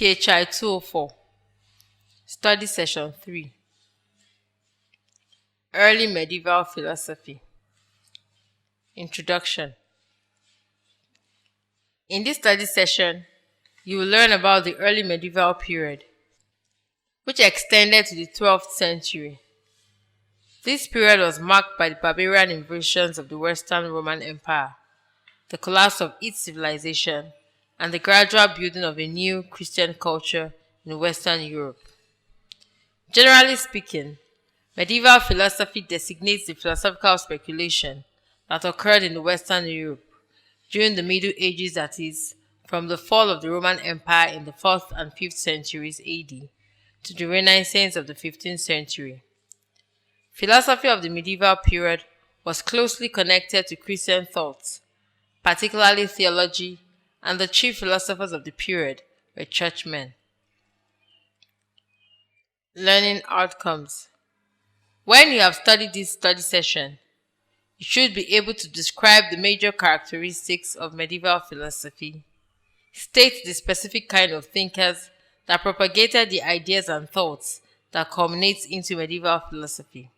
PHI 204, Study Session 3, Early Medieval Philosophy. Introduction. In this study session, you will learn about the early medieval period, which extended to the 12th century. This period was marked by the barbarian invasions of the Western Roman Empire, the collapse of its civilization, and the gradual building of a new Christian culture in Western Europe. Generally speaking, medieval philosophy designates the philosophical speculation that occurred in Western Europe during the Middle Ages, that is, from the fall of the Roman Empire in the 4th and 5th centuries AD to the Renaissance of the 15th century. Philosophy of the medieval period was closely connected to Christian thought, particularly theology, and the chief philosophers of the period were churchmen. Learning outcomes. When you have studied this study session, you should be able to describe the major characteristics of medieval philosophy, state the specific kind of thinkers that propagated the ideas and thoughts that culminate into medieval philosophy,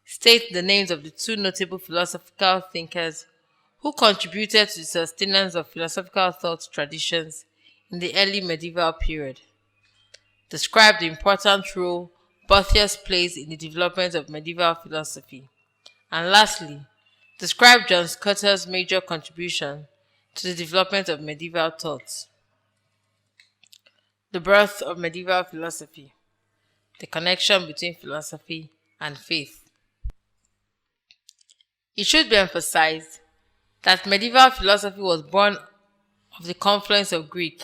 state the names of the two notable philosophical thinkers who contributed to the sustenance of philosophical thought traditions in the early medieval period, describe the important role Boethius plays in the development of medieval philosophy, and lastly, describe John Scudder's major contribution to the development of medieval thought. The birth of medieval philosophy. The connection between philosophy and faith. It should be emphasized that medieval philosophy was born of the confluence of Greek,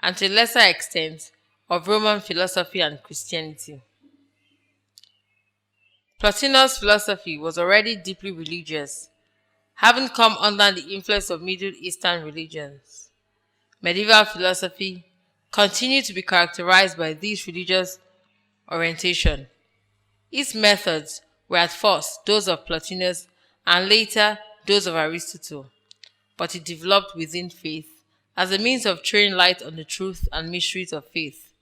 and to a lesser extent, of Roman philosophy and Christianity. Plotinus' philosophy was already deeply religious, having come under the influence of Middle Eastern religions. Medieval philosophy continued to be characterized by this religious orientation. Its methods were at first those of Plotinus and later those of Aristotle, but it developed within faith as a means of throwing light on the truth and mysteries of faith.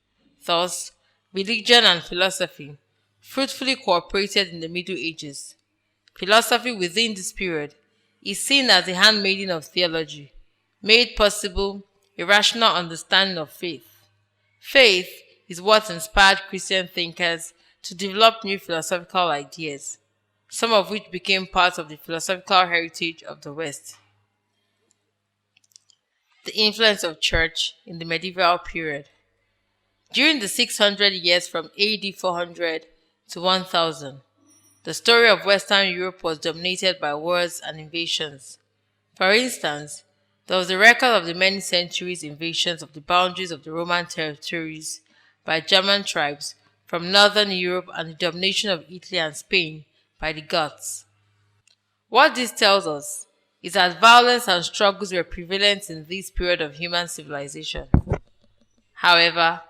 Thus, religion and philosophy fruitfully cooperated in the Middle Ages. Philosophy within this period is seen as the handmaiden of theology, made possible a rational understanding of faith. Faith is what inspired Christian thinkers to develop new philosophical ideas, some of which became part of the philosophical heritage of the West. The influence of church in the medieval period. During the 600 years from AD 400 to 1000, the story of Western Europe was dominated by wars and invasions. For instance, there was a record of the many centuries invasions of the boundaries of the Roman territories by German tribes from northern Europe and the domination of Italy and Spain by the Goths. What this tells us is that violence and struggles were prevalent in this period of human civilization. However,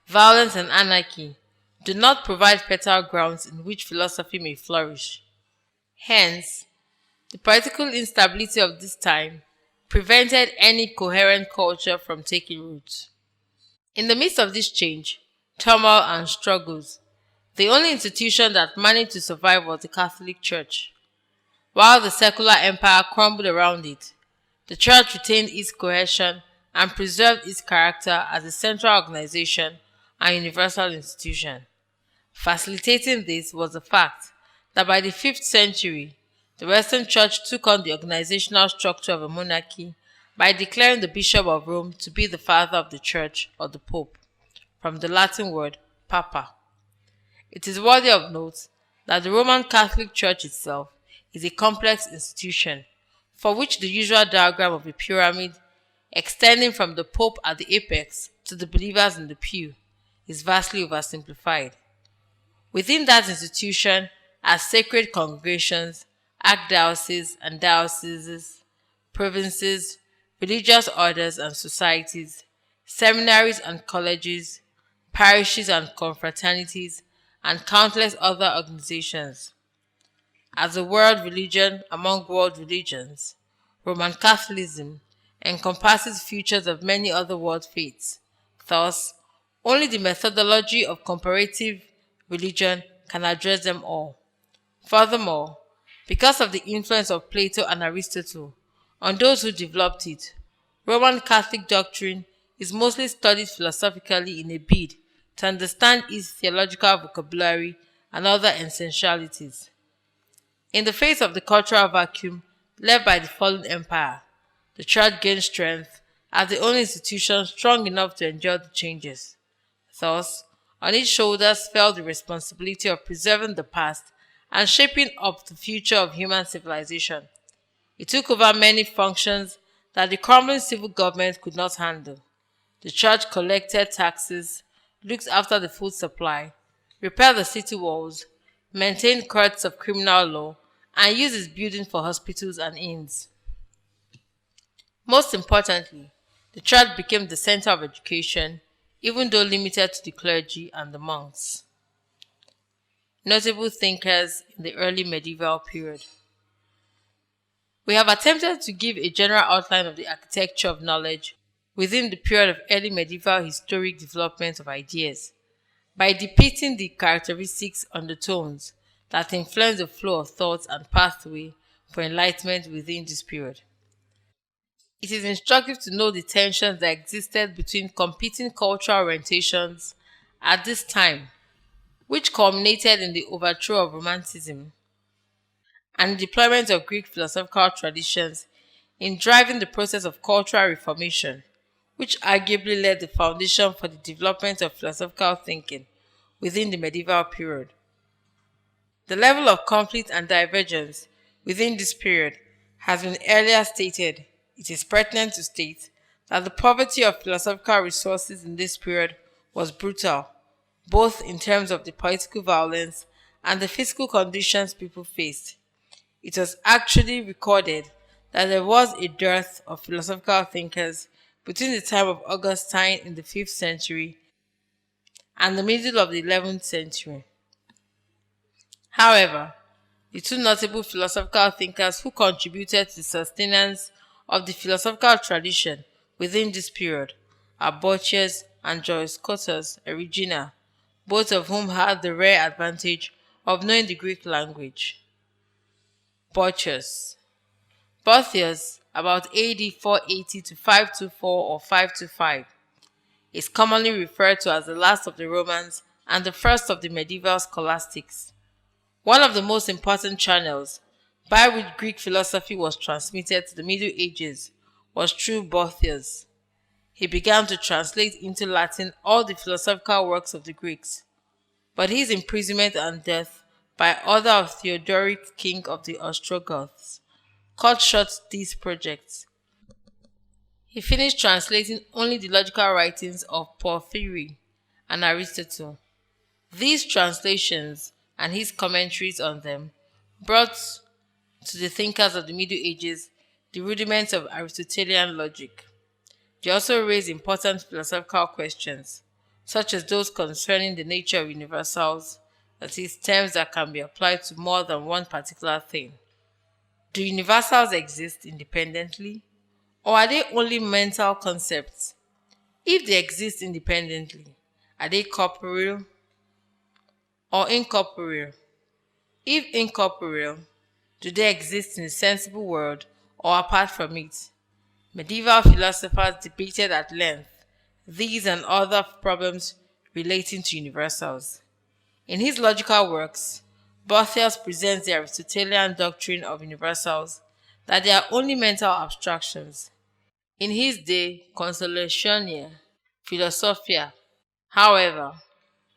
violence and anarchy do not provide fertile grounds in which philosophy may flourish. Hence, the political instability of this time prevented any coherent culture from taking root. In the midst of this change, turmoil and struggles, the only institution that managed to survive was the Catholic Church. While the secular empire crumbled around it, the Church retained its cohesion and preserved its character as a central organization and universal institution. Facilitating this was the fact that by the 5th century, the Western Church took on the organizational structure of a monarchy by declaring the Bishop of Rome to be the father of the Church, or the Pope, from the Latin word papa. It is worthy of note that the Roman Catholic Church itself is a complex institution, for which the usual diagram of a pyramid extending from the Pope at the apex to the believers in the pew is vastly oversimplified. Within that institution are sacred congregations, archdioceses and dioceses, provinces, religious orders and societies, seminaries and colleges, parishes and confraternities, and countless other organizations. As a world religion among world religions, Roman Catholicism encompasses features of many other world faiths, Thus, only the methodology of comparative religion can address them all. Furthermore, because of the influence of Plato and Aristotle on those who developed it, Roman Catholic doctrine is mostly studied philosophically in a bid to understand its theological vocabulary and other essentialities. In the face of the cultural vacuum left by the fallen empire, the Church gained strength as the only institution strong enough to endure the changes. Thus, on its shoulders fell the responsibility of preserving the past and shaping up the future of human civilization. It took over many functions that the crumbling civil government could not handle. The Church collected taxes, looked after the food supply, repaired the city walls, maintained courts of criminal law, and used its buildings for hospitals and inns. Most importantly, the Church became the center of education, even though limited to the clergy and the monks. Notable thinkers in the early medieval period. We have attempted to give a general outline of the architecture of knowledge within the period of early medieval historic development of ideas by depicting the characteristics undertones that influence the flow of thoughts and pathway for enlightenment within this period. It is instructive to know the tensions that existed between competing cultural orientations at this time, which culminated in the overthrow of Romanticism and the deployment of Greek philosophical traditions in driving the process of cultural reformation, which arguably laid the foundation for the development of philosophical thinking within the medieval period. The level of conflict and divergence within this period has been earlier stated. It is pertinent to state that the poverty of philosophical resources in this period was brutal, both in terms of the political violence and the physical conditions people faced. It was actually recorded that there was a dearth of philosophical thinkers between the time of Augustine in the 5th century and the middle of the 11th century. However, the two notable philosophical thinkers who contributed to the sustenance of the philosophical tradition within this period are Boethius and Duns Scotus Erigena, both of whom had the rare advantage of knowing the Greek language. Boethius. Boethius, about AD 480 to 524 or 525, is commonly referred to as the last of the Romans and the first of the medieval scholastics. One of the most important channels by which Greek philosophy was transmitted to the Middle Ages was through Boethius. He began to translate into Latin all the philosophical works of the Greeks, but his imprisonment and death by order of Theodoric, king of the Ostrogoths, cut short these projects. He finished translating only the logical writings of Porphyry and Aristotle. These translations and his commentaries on them brought to the thinkers of the Middle Ages the rudiments of Aristotelian logic. They also raised important philosophical questions, such as those concerning the nature of universals, that is, terms that can be applied to more than one particular thing. Do universals exist independently, or are they only mental concepts? If they exist independently, are they corporeal or incorporeal? If incorporeal, do they exist in the sensible world or apart from it? Medieval philosophers debated at length these and other problems relating to universals. In his logical works, Boethius presents the Aristotelian doctrine of universals, that they are only mental abstractions. In his De Consolationis Philosophiae, however,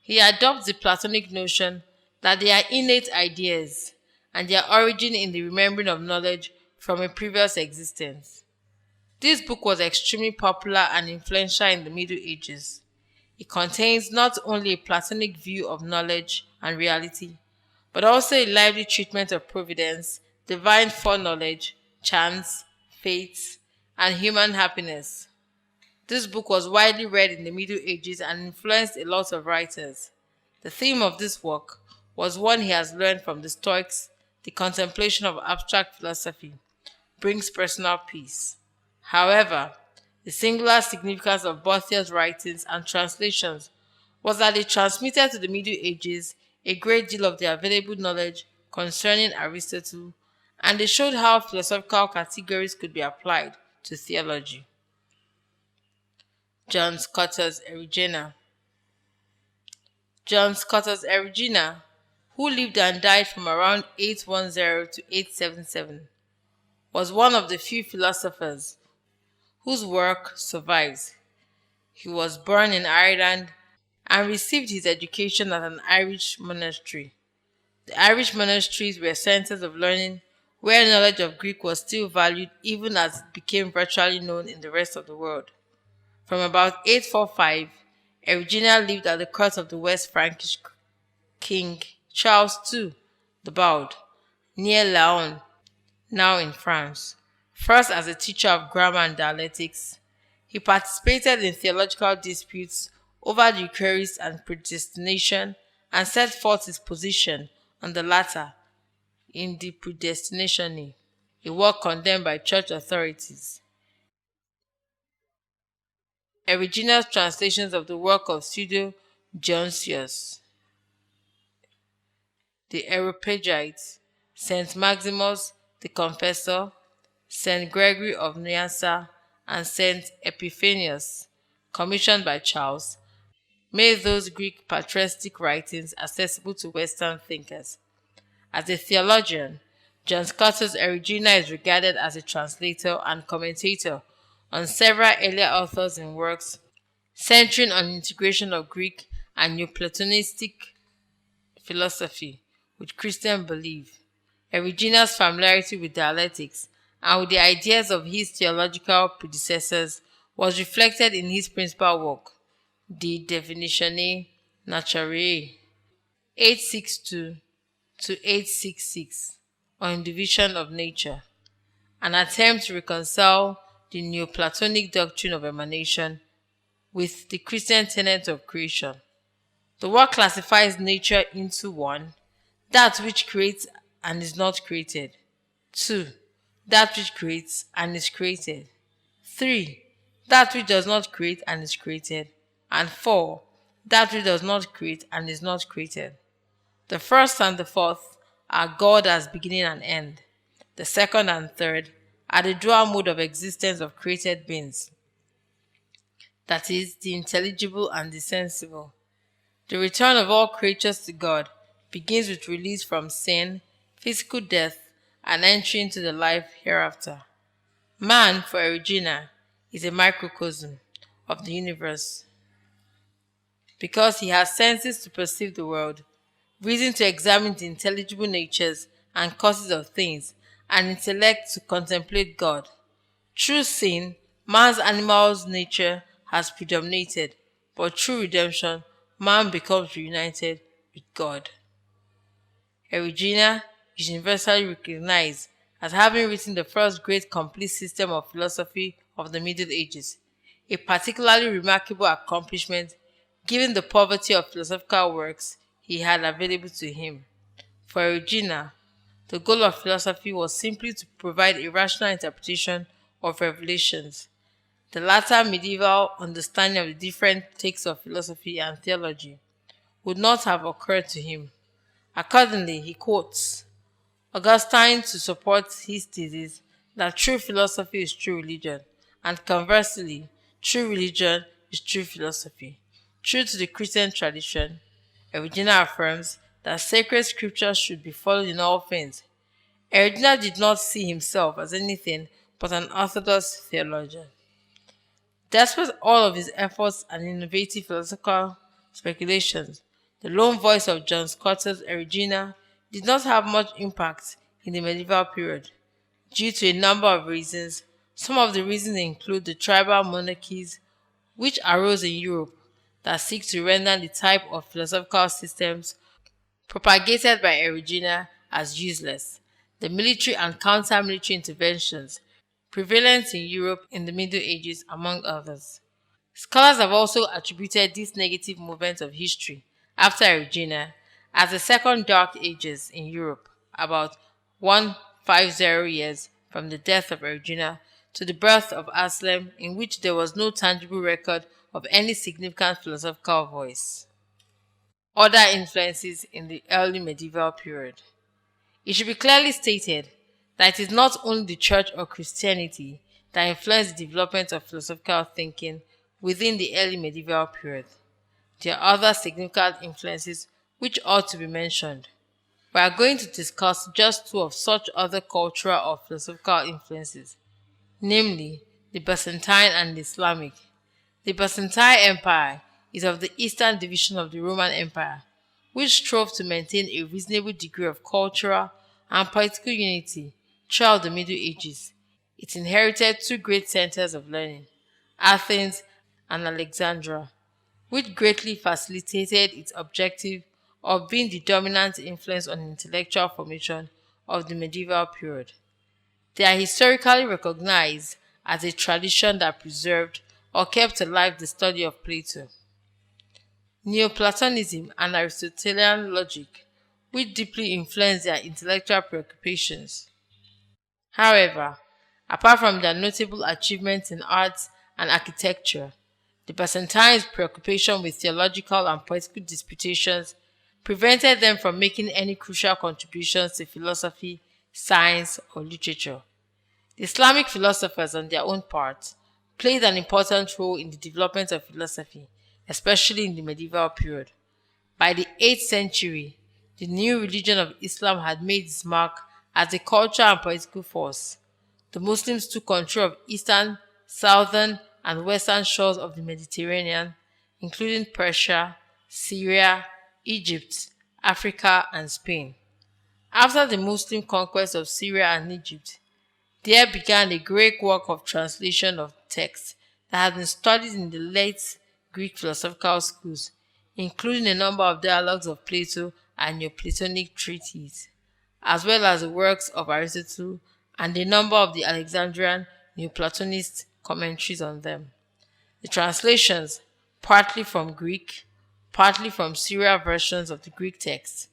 he adopts the Platonic notion that they are innate ideas and their origin in the remembering of knowledge from a previous existence. This book was extremely popular and influential in the Middle Ages. It contains not only a Platonic view of knowledge and reality, but also a lively treatment of providence, divine foreknowledge, chance, fate, and human happiness. This book was widely read in the Middle Ages and influenced a lot of writers. The theme of this work was one he has learned from the Stoics: the contemplation of abstract philosophy brings personal peace. However, The singular significance of Boethius' writings and translations was that they transmitted to the Middle Ages a great deal of the available knowledge concerning Aristotle, and they showed how philosophical categories could be applied to theology. John Scotus Erigena. John Scotus Erigena, who lived and died from around 810 to 877, was one of the few philosophers whose work survives. He was born in Ireland and received his education at an Irish monastery. The Irish monasteries were centers of learning where knowledge of Greek was still valued even as it became virtually known in the rest of the world. From about 845, Erigena lived at the court of the West Frankish king Charles II the Bald, near Laon, now in France. First as a teacher of grammar and dialectics, he participated in theological disputes over the Eucharist and predestination and set forth his position on the latter in De Predestinatione, a work condemned by church authorities. Erigena's translations of the work of Pseudo Dionysius, the Areopagites, Saint Maximus the Confessor, Saint Gregory of Nyassa, and Saint Epiphanius, commissioned by Charles, made those Greek patristic writings accessible to Western thinkers. As a theologian, John Scotus Erigena is regarded as a translator and commentator on several earlier authors and works centering on integration of Greek and Neoplatonistic philosophy with Christian belief. Erigena's familiarity with dialectics and with the ideas of his theological predecessors was reflected in his principal work, De Definitione Naturae, 862 to 866, on division of nature, an attempt to reconcile the Neoplatonic doctrine of emanation with the Christian tenet of creation. The work classifies nature into 1. That which creates and is not created. 2. That which creates and is created. 3. That which does not create and is created. And 4. That which does not create and is not created. The first and the fourth are God as beginning and end. The second and third are the dual mode of existence of created beings, that is, the intelligible and the sensible. The return of all creatures to God begins with release from sin, physical death, and entry into the life hereafter. Man, for Erigena, is a microcosm of the universe because he has senses to perceive the world, reason to examine the intelligible natures and causes of things, and intellect to contemplate God. Through sin, man's animal nature has predominated, but through redemption, man becomes reunited with God. Erigena is universally recognized as having written the first great complete system of philosophy of the Middle Ages, a particularly remarkable accomplishment given the poverty of philosophical works he had available to him. For Erigena, the goal of philosophy was simply to provide a rational interpretation of revelations. The latter medieval understanding of the different takes of philosophy and theology would not have occurred to him. Accordingly, he quotes Augustine to support his thesis that true philosophy is true religion, and conversely, true religion is true philosophy. True to the Christian tradition, Erigena affirms that sacred scriptures should be followed in all things. Erigena did not see himself as anything but an orthodox theologian. Despite all of his efforts and innovative philosophical speculations, the lone voice of John Scotus Erigena did not have much impact in the medieval period, due to a number of reasons. Some of the reasons include the tribal monarchies which arose in Europe that seek to render the type of philosophical systems propagated by Erigena as useless, the military and counter-military interventions prevalent in Europe in the Middle Ages, among others. Scholars have also attributed this negative movement of history after Erigena as the Second Dark Ages in Europe, about 150 years from the death of Erigena to the birth of Islam, in which there was no tangible record of any significant philosophical voice. Other influences in the early medieval period. It should be clearly stated that it is not only the Church or Christianity that influenced the development of philosophical thinking within the early medieval period. There are other significant influences which ought to be mentioned. We are going to discuss just two of such other cultural or philosophical influences, namely the Byzantine and the Islamic. The Byzantine Empire is of the eastern division of the Roman Empire, which strove to maintain a reasonable degree of cultural and political unity throughout the Middle Ages. It inherited two great centers of learning, Athens and Alexandria, which greatly facilitated its objective of being the dominant influence on intellectual formation of the medieval period. They are historically recognized as a tradition that preserved or kept alive the study of Plato. Neoplatonism and Aristotelian logic, which deeply influenced their intellectual preoccupations. However, apart from their notable achievements in arts and architecture, the Byzantines' preoccupation with theological and political disputations prevented them from making any crucial contributions to philosophy, science, or literature. The Islamic philosophers, on their own part, played an important role in the development of philosophy, especially in the medieval period. By the 8th century, the new religion of Islam had made its mark as a cultural and political force. The Muslims took control of eastern, southern, and western shores of the Mediterranean, including Persia, Syria, Egypt, Africa, and Spain. After the Muslim conquest of Syria and Egypt, there began a great work of translation of texts that had been studied in the late Greek philosophical schools, including a number of dialogues of Plato and Neoplatonic treatises, as well as the works of Aristotle and a number of the Alexandrian Neoplatonist commentaries on them. The translations, partly from Greek, partly from Syriac versions of the Greek text,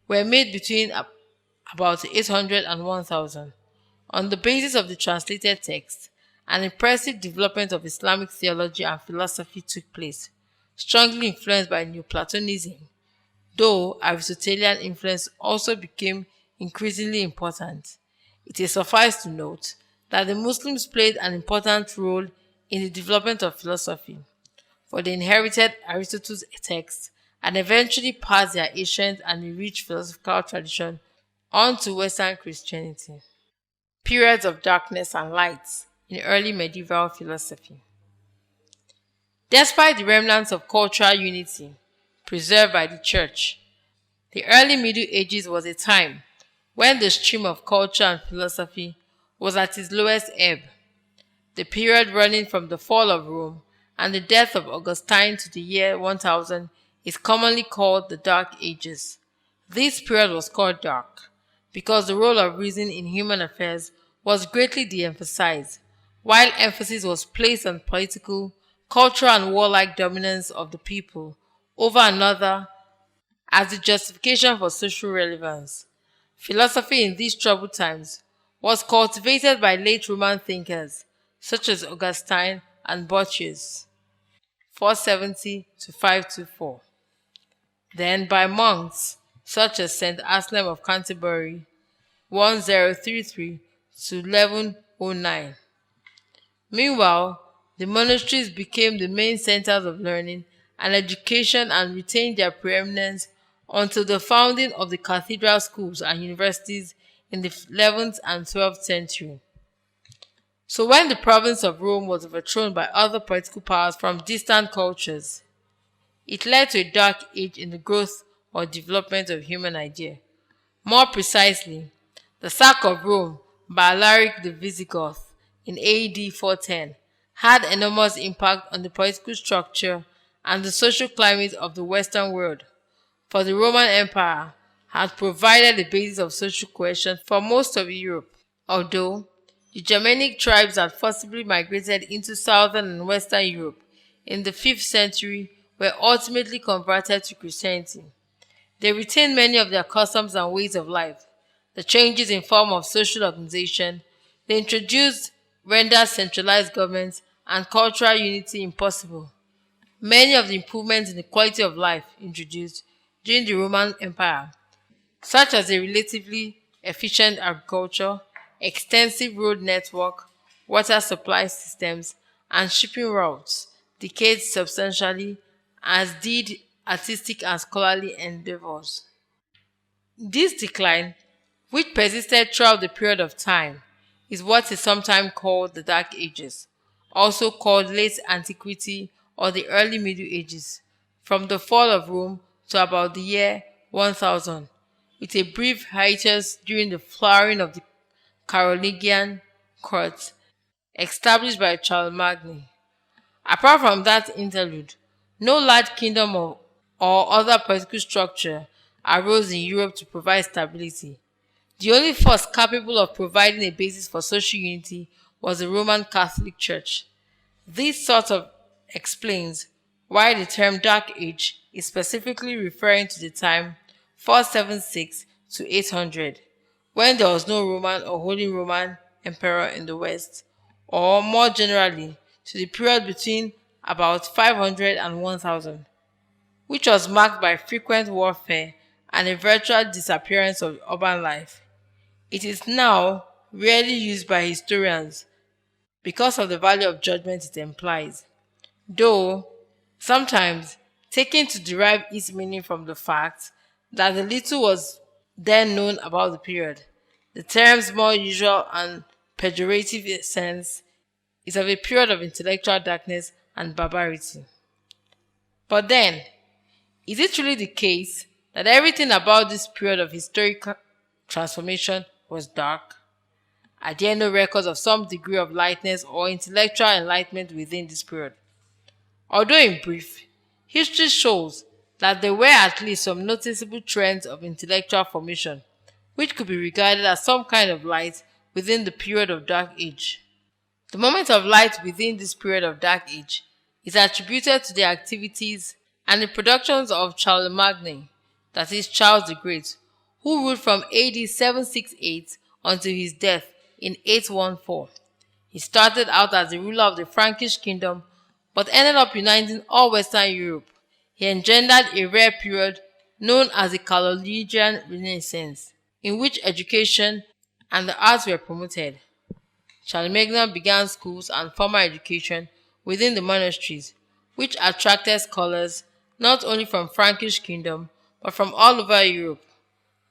were made between about 800 and 1000. On the basis of the translated text, an impressive development of Islamic theology and philosophy took place, strongly influenced by Neoplatonism, though Aristotelian influence also became increasingly important. It is suffice to note that the Muslims played an important role in the development of philosophy, for they inherited Aristotle's texts and eventually passed their ancient and rich philosophical tradition on to Western Christianity. Periods of darkness and light in early medieval philosophy. Despite the remnants of cultural unity preserved by the Church, the early Middle Ages was a time when the stream of culture and philosophy was at its lowest ebb. The period running from the fall of Rome and the death of Augustine to the year 1000 is commonly called the Dark Ages. This period was called dark because the role of reason in human affairs was greatly de-emphasized, while emphasis was placed on political, cultural, and warlike dominance of the people over another as the justification for social relevance. Philosophy in these troubled times was cultivated by late Roman thinkers such as Augustine and Boethius, 470 to 524. Then by monks such as St. Anselm of Canterbury, 1033 to 1109. Meanwhile, the monasteries became the main centers of learning and education and retained their preeminence until the founding of the cathedral schools and universities in the 11th and 12th century. So when the province of Rome was overthrown by other political powers from distant cultures, it led to a dark age in the growth or development of human idea. More precisely, the sack of Rome by Alaric the Visigoth in AD 410 had enormous impact on the political structure and the social climate of the Western world, for the Roman Empire had provided the basis of social cohesion for most of Europe. Although the Germanic tribes had forcibly migrated into southern and western Europe in the 5th century were ultimately converted to Christianity. They retained many of their customs and ways of life, the changes in form of social organization they introduced rendered centralized government and cultural unity impossible. Many of the improvements in the quality of life introduced during the Roman Empire, such as a relatively efficient agriculture, extensive road network, water supply systems, and shipping routes, decayed substantially, as did artistic and scholarly endeavors. This decline, which persisted throughout the period of time, is what is sometimes called the Dark Ages, also called Late Antiquity or the Early Middle Ages, from the fall of Rome to about the year 1000, with a brief hiatus during the flowering of the Carolingian court established by Charlemagne. Apart from that interlude, no large kingdom or other political structure arose in Europe to provide stability. The only force capable of providing a basis for social unity was the Roman Catholic Church. This sort of explains why the term Dark Age is specifically referring to the time 476 to 800, when there was no Roman or Holy Roman Emperor in the West, or more generally, to the period between about 500 and 1000, which was marked by frequent warfare and a virtual disappearance of urban life. It is now rarely used by historians because of the value of judgment it implies, though sometimes taken to derive its meaning from the fact that the little was then known about the period. The term's more usual and pejorative sense is of a period of intellectual darkness and barbarity. But then, is it really the case that everything about this period of historical transformation was dark? Are there no records of some degree of lightness or intellectual enlightenment within this period? Although in brief, history shows that there were at least some noticeable trends of intellectual formation, which could be regarded as some kind of light within the period of Dark Age. The moment of light within this period of Dark Age is attributed to the activities and the productions of Charlemagne, that is Charles the Great, who ruled from AD 768 until his death in 814. He started out as the ruler of the Frankish kingdom but ended up uniting all Western Europe. He engendered a rare period known as the Carolingian Renaissance, in which education and the arts were promoted. Charlemagne began schools and formal education within the monasteries, which attracted scholars not only from Frankish kingdom but from all over Europe.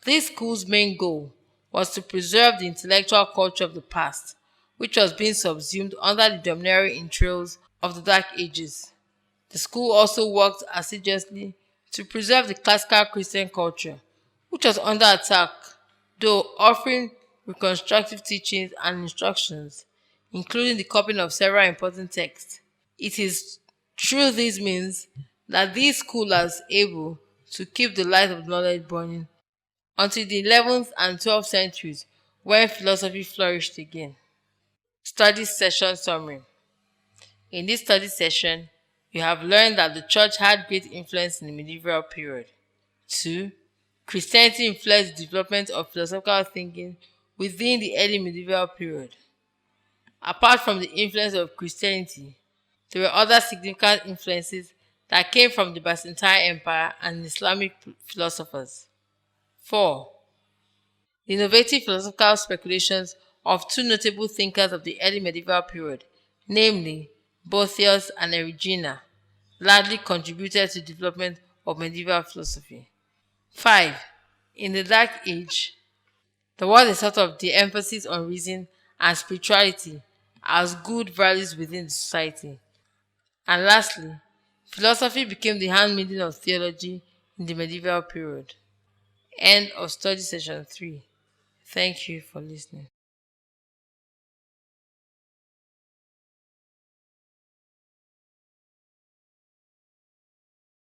This school's main goal was to preserve the intellectual culture of the past, which was being subsumed under the domineering entrails of the Dark Ages. The school also worked assiduously to preserve the classical Christian culture, which was under attack, though offering reconstructive teachings and instructions, including the copying of several important texts. It is through these means that these schools are able to keep the light of knowledge burning until the 11th and 12th centuries, when philosophy flourished again. Study session summary. In this study session, you have learned that the church had great influence in the medieval period. 2. Christianity influenced the development of philosophical thinking within the early medieval period. Apart from the influence of Christianity, there were other significant influences that came from the Byzantine Empire and Islamic philosophers. 4. The innovative philosophical speculations of two notable thinkers of the early medieval period, namely Boethius and Erigena, largely contributed to the development of medieval philosophy. 5. In the Dark Age, there was a sort of de-emphasis on reason and spirituality as good values within the society. And lastly, philosophy became the handmaiden of theology in the medieval period. End of study session 3. Thank you for listening.